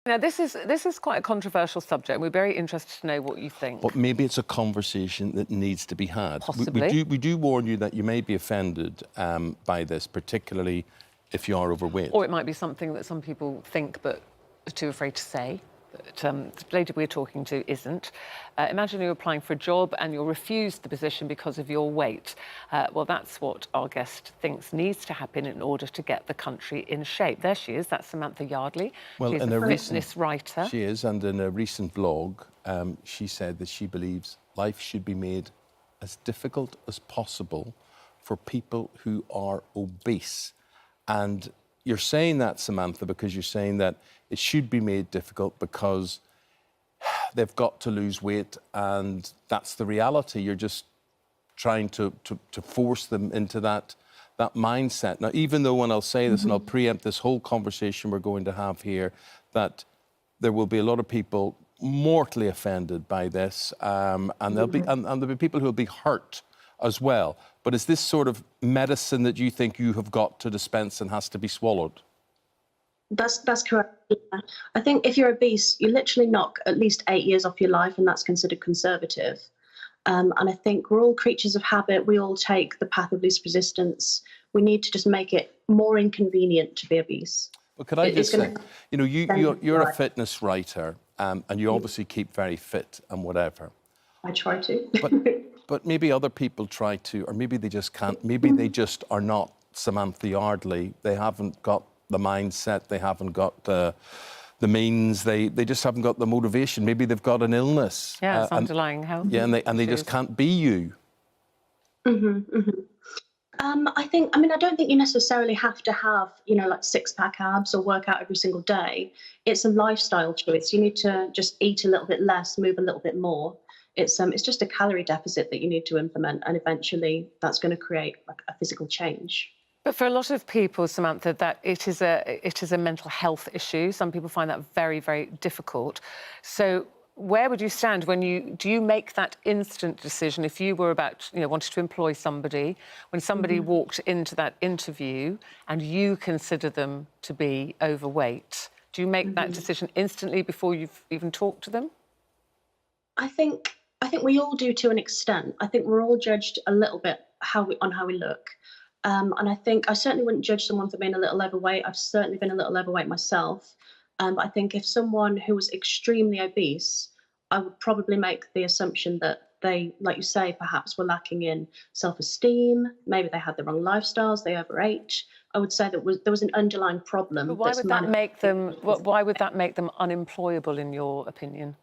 Now, this is quite a controversial subject. We're very interested to know what you think. But maybe it's a conversation that needs to be had. Possibly. We do warn you that you may be offended by this, particularly if you are overweight. Or it might be something that some people think but are too afraid to say. But the lady we're talking to isn't. Imagine you're applying for a job and you're refused the position because of your weight. Well, that's what our guest thinks needs to happen in order to get the country in shape. There she is. That's Samantha Yardly. Well, she's a fitness writer. She is, and in a recent vlog, she said that she believes life should be made as difficult as possible for people who are obese. And you're saying that, Samantha, because you're saying that it should be made difficult because they've got to lose weight, and that's the reality. You're just trying to force them into that mindset. Now, even though, and I'll say this, and I'll preempt this whole conversation we're going to have here, that there will be a lot of people mortally offended by this, and there'll be people who will be hurt as well. But is this sort of medicine that you think you have got to dispense and has to be swallowed? That's correct. Yeah. I think if you're obese, you literally knock at least 8 years off your life, and that's considered conservative. And I think we're all creatures of habit. We all take the path of least resistance. We need to just make it more inconvenient to be obese. Well, could I just say, you know, you're a fitness writer, and you obviously keep very fit and whatever. I try to. But maybe other people try to, or maybe they just can't. Maybe they just are not Samantha Yardly. They haven't got the mindset, they haven't got the means, they just haven't got the motivation. Maybe they've got an illness. Yeah, it's underlying health. Yeah, and they just can't be you. I don't think you necessarily have to have, you know, like six-pack abs or work out every single day. It's a lifestyle choice. You need to just eat a little bit less, move a little bit more. It's just a calorie deficit that you need to implement, and eventually that's going to create like a physical change. But for a lot of people, Samantha, that it is a mental health issue. Some people find that very, very difficult. So where would you stand when do you make that instant decision if you were wanted to employ somebody, when somebody walked into that interview and you consider them to be overweight? Do you make that decision instantly before you've even talked to them? I think we all do to an extent. I think we're all judged a little bit on how we look. And I think I certainly wouldn't judge someone for being a little overweight. I've certainly been a little overweight myself. But I think if someone who was extremely obese, I would probably make the assumption that they, like you say, perhaps were lacking in self-esteem. Maybe they had the wrong lifestyles, they overate. I would say that there was an underlying problem. But why would that make them? Why would that make them unemployable, in your opinion?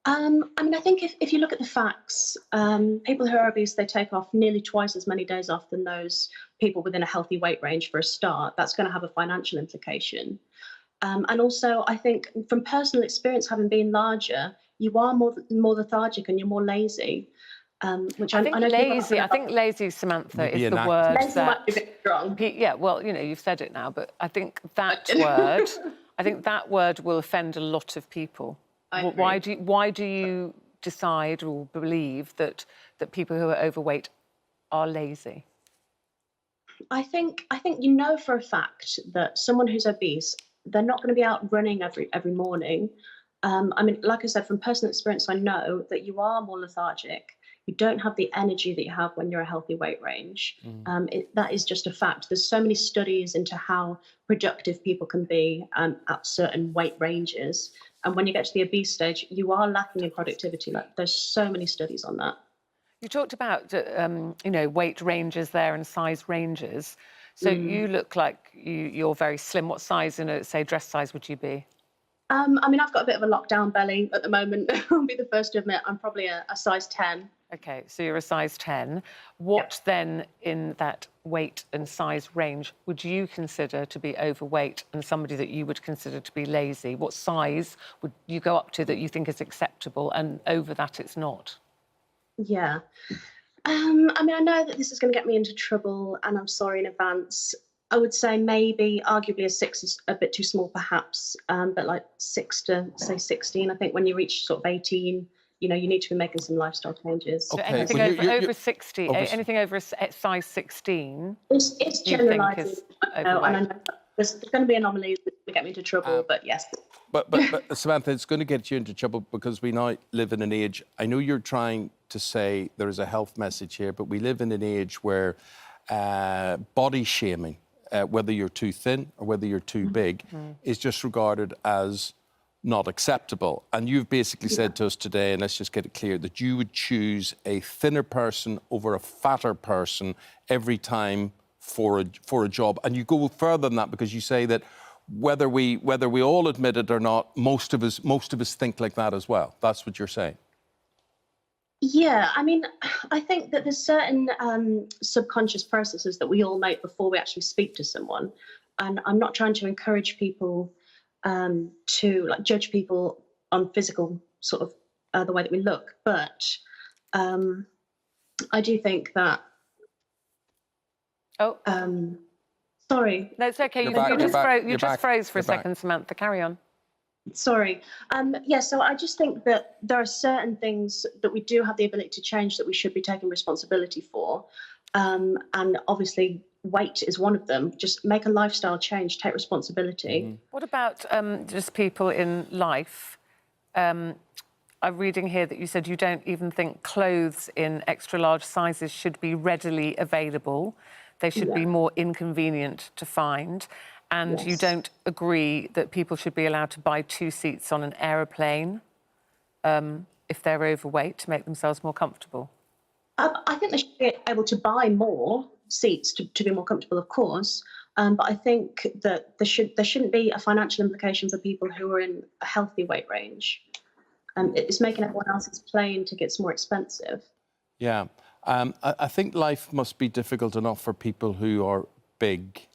I think if you look at the facts, people who are obese, they take off nearly twice as many days off than those people within a healthy weight range for a start. That's going to have a financial implication. And also, I think from personal experience, having been larger, you are more lethargic and you're more lazy. Which I know lazy. I think lazy, Samantha, is the word. Lazy might be a bit strong. Yeah, well, you know, you've said it now, but I think that word, will offend a lot of people. Why do you decide or believe that people who are overweight are lazy? I think you know for a fact that someone who's obese, they're not going to be out running every morning. Like I said, from personal experience, I know that you are more lethargic. You don't have the energy that you have when you're a healthy weight range. That is just a fact. There's so many studies into how productive people can be at certain weight ranges. And when you get to the obese stage, you are lacking in productivity. Like, there's so many studies on that. You talked about, weight ranges there and size ranges. So you look like you're very slim. What size, say, dress size would you be? I've got a bit of a lockdown belly at the moment. I'll be the first to admit I'm probably a size 10. OK, so you're a size 10. What then in that weight and size range would you consider to be overweight and somebody that you would consider to be lazy? What size would you go up to that you think is acceptable, and over that it's not? Yeah. I know that this is going to get me into trouble, and I'm sorry in advance. I would say maybe arguably a 6 is a bit too small, perhaps, but like 6 to, say, 16. I think when you reach sort of 18, you need to be making some lifestyle changes. So anything over 60, anything over a size 16? It's generalising. I know there's going to be anomalies that get me into trouble, but yes. but Samantha, it's going to get you into trouble because we now live in an age. I know you're trying to say there is a health message here, but we live in an age where body shaming, whether you're too thin or whether you're too big, is just regarded as not acceptable. And you've basically said to us today, and let's just get it clear, that you would choose a thinner person over a fatter person every time for a job. And you go further than that because you say that whether we all admit it or not, most of us think like that as well. That's what you're saying. Yeah, I mean, I think that there's certain subconscious processes that we all make before we actually speak to someone. And I'm not trying to encourage people to judge people on physical sort of the way that we look, but I do think that. Oh, sorry. no, it's okay. You just froze for a second, Samantha. Carry on. Sorry. Yeah, so I just think that there are certain things that we do have the ability to change that we should be taking responsibility for. And obviously, weight is one of them. Just make a lifestyle change, take responsibility. What about just people in life? I'm reading here that you said you don't even think clothes in extra large sizes should be readily available. They should be more inconvenient to find. And you don't agree that people should be allowed to buy 2 seats on an aeroplane if they're overweight to make themselves more comfortable. I think they should be able to buy more seats to be more comfortable, of course. But I think that there shouldn't be a financial implication for people who are in a healthy weight range. It's making everyone else's plane tickets more expensive. Yeah. I think life must be difficult enough for people who are big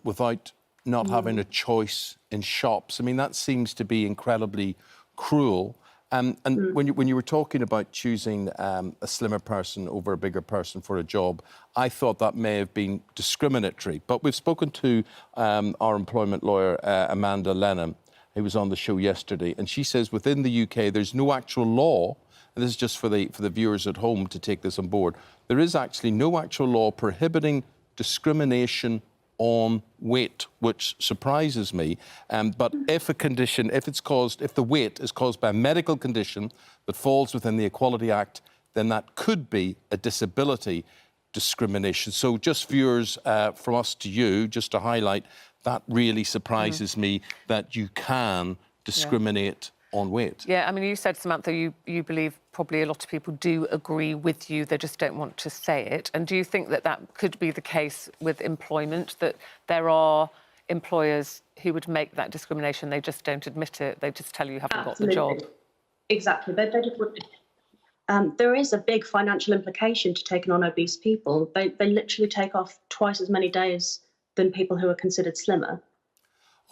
without not having a choice in shops. I mean, that seems to be incredibly cruel. And when you were talking about choosing a slimmer person over a bigger person for a job, I thought that may have been discriminatory. But we've spoken to our employment lawyer, Amanda Lennon, who was on the show yesterday, and she says within the UK there's no actual law, and this is just for the viewers at home to take this on board, there is actually no actual law prohibiting discrimination on weight, which surprises me. But if the weight is caused by a medical condition that falls within the Equality Act, then that could be a disability discrimination. So just viewers, from us to you, just to highlight, that really surprises me that you can discriminate on weight. Yeah, I mean, you said, Samantha, you believe probably a lot of people do agree with you, they just don't want to say it. And do you think that that could be the case with employment, that there are employers who would make that discrimination, they just don't admit it, they just tell you haven't got the job? Exactly. They just wouldn't. There is a big financial implication to taking on obese people. They literally take off twice as many days than people who are considered slimmer.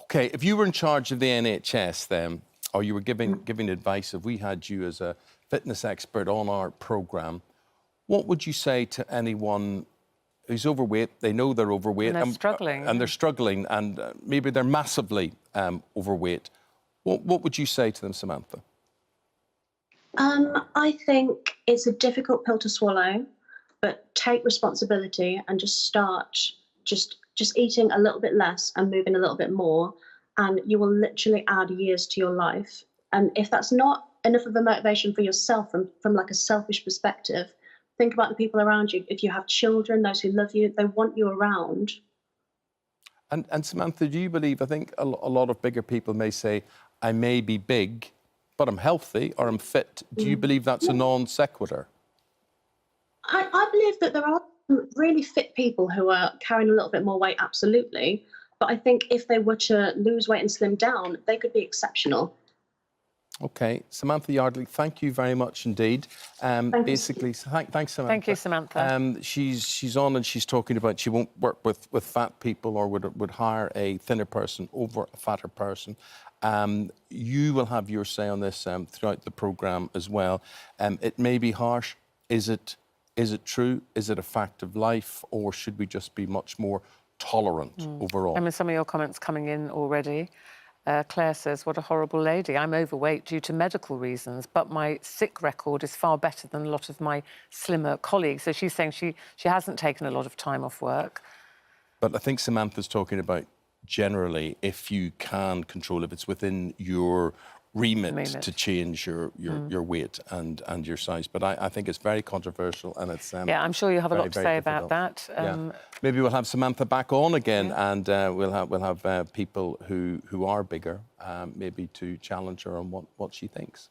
OK, if you were in charge of the NHS then, or you were giving advice, if we had you as a fitness expert on our programme, what would you say to anyone who's overweight? They know they're overweight. And they're struggling. And they're struggling, and maybe they're massively overweight. What would you say to them, Samantha? I think it's a difficult pill to swallow, but take responsibility and just start just eating a little bit less and moving a little bit more, and you will literally add years to your life. And if that's not enough of a motivation for yourself from like a selfish perspective, think about the people around you. If you have children, those who love you, they want you around. And Samantha, do you believe, I think a lot of bigger people may say, I may be big, but I'm healthy or I'm fit. Do you believe that's a non sequitur? I believe that there are really fit people who are carrying a little bit more weight, absolutely. But I think if they were to lose weight and slim down, they could be exceptional. OK. Samantha Yardly, thank you very much indeed. Thanks, Samantha. Thank you, Samantha. She's on and she's talking about she won't work with fat people or would hire a thinner person over a fatter person. You will have your say on this throughout the programme as well. It may be harsh. Is it true? Is it a fact of life? Or should we just be much more tolerant overall? I mean, some of your comments coming in already. Claire says, what a horrible lady. I'm overweight due to medical reasons, but my sick record is far better than a lot of my slimmer colleagues. So she's saying she hasn't taken a lot of time off work. But I think Samantha's talking about generally, if you can control, if it's within your remit to change your weight and your size. But I think it's very controversial, and it's yeah, I'm sure you have a lot to say about that. Maybe we'll have Samantha back on again, and we'll have people who are bigger, maybe to challenge her on what she thinks.